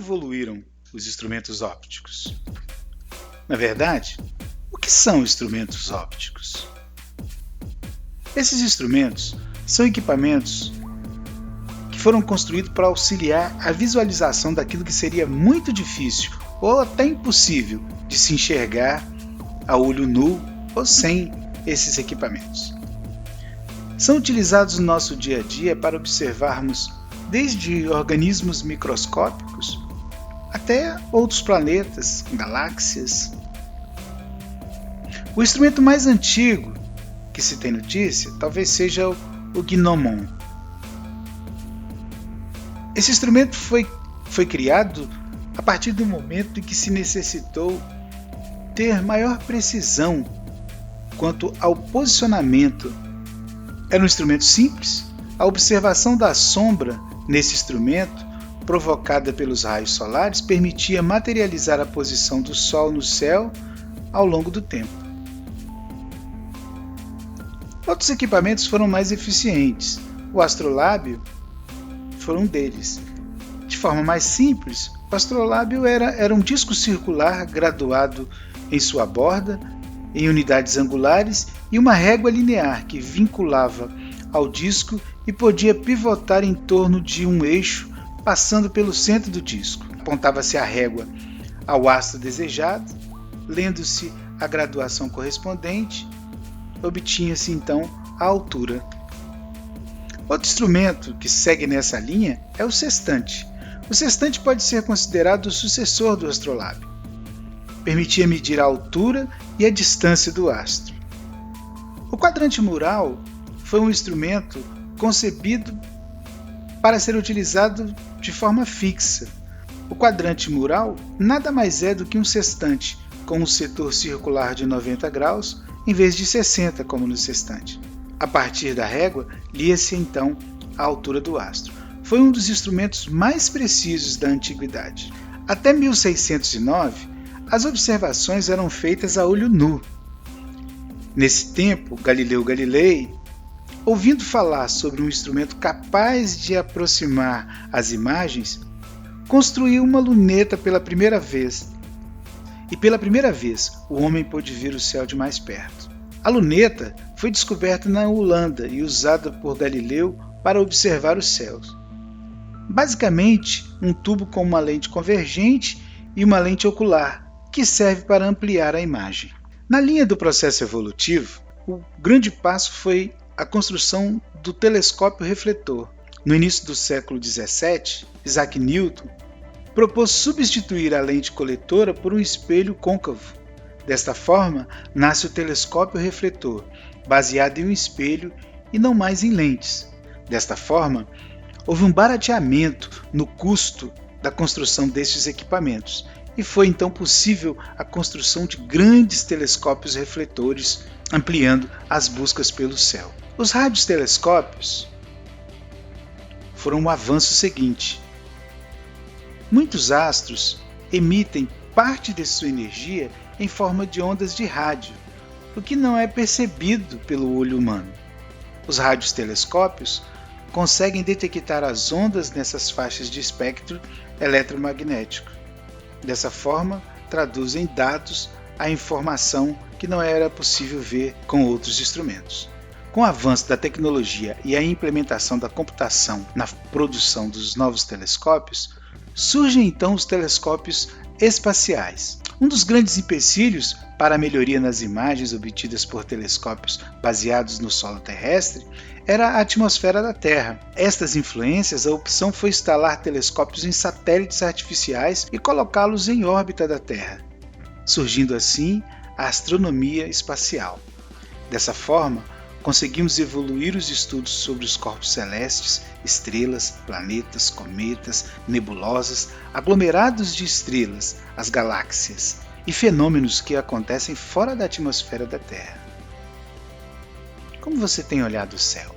evoluíram os instrumentos ópticos? Na verdade, o que são instrumentos ópticos? Esses instrumentos são equipamentos que foram construídos para auxiliar a visualização daquilo que seria muito difícil ou até impossível de se enxergar a olho nu ou sem esses equipamentos. São utilizados no nosso dia a dia para observarmos desde organismos microscópicos até outros planetas, galáxias. O instrumento mais antigo que se tem notícia talvez seja o Gnomon. Esse instrumento foi criado a partir do momento em que se necessitou ter maior precisão quanto ao posicionamento. Era um instrumento simples. A observação da sombra nesse instrumento, provocada pelos raios solares, permitia materializar a posição do Sol no céu ao longo do tempo. Outros equipamentos foram mais eficientes. O astrolábio foi um deles. De forma mais simples, o astrolábio era um disco circular graduado em sua borda, em unidades angulares, e uma régua linear que vinculava ao disco e podia pivotar em torno de um eixo passando pelo centro do disco. Apontava-se a régua ao astro desejado, lendo-se a graduação correspondente, obtinha-se então a altura. Outro instrumento que segue nessa linha é o sextante. O sextante pode ser considerado o sucessor do astrolábio. Permitia medir a altura e a distância do astro. O quadrante mural foi um instrumento concebido para ser utilizado de forma fixa. O quadrante mural nada mais é do que um sextante, com um setor circular de 90 graus, em vez de 60 como no sextante. A partir da régua, lia-se então a altura do astro. Foi um dos instrumentos mais precisos da antiguidade. Até 1609, as observações eram feitas a olho nu. Nesse tempo, Galileu Galilei, ouvindo falar sobre um instrumento capaz de aproximar as imagens, construiu uma luneta pela primeira vez. E pela primeira vez, o homem pôde ver o céu de mais perto. A luneta foi descoberta na Holanda e usada por Galileu para observar os céus. Basicamente, um tubo com uma lente convergente e uma lente ocular, que serve para ampliar a imagem. Na linha do processo evolutivo, o grande passo foi a construção do telescópio refletor. No início do século XVII, Isaac Newton propôs substituir a lente coletora por um espelho côncavo. Desta forma, nasce o telescópio refletor, baseado em um espelho e não mais em lentes. Desta forma, houve um barateamento no custo da construção destes equipamentos, e foi então possível a construção de grandes telescópios refletores, ampliando as buscas pelo céu. Os radiotelescópios foram um avanço seguinte. Muitos astros emitem parte de sua energia em forma de ondas de rádio, o que não é percebido pelo olho humano. Os radiotelescópios conseguem detectar as ondas nessas faixas de espectro eletromagnético. Dessa forma, traduzem dados a informação que não era possível ver com outros instrumentos. Com o avanço da tecnologia e a implementação da computação na produção dos novos telescópios, surgem então os telescópios espaciais. Um dos grandes empecilhos para a melhoria nas imagens obtidas por telescópios baseados no solo terrestre era a atmosfera da Terra. Estas influências, a opção foi instalar telescópios em satélites artificiais e colocá-los em órbita da Terra, surgindo assim a astronomia espacial. Dessa forma, conseguimos evoluir os estudos sobre os corpos celestes, estrelas, planetas, cometas, nebulosas, aglomerados de estrelas, as galáxias e fenômenos que acontecem fora da atmosfera da Terra. Como você tem olhado o céu?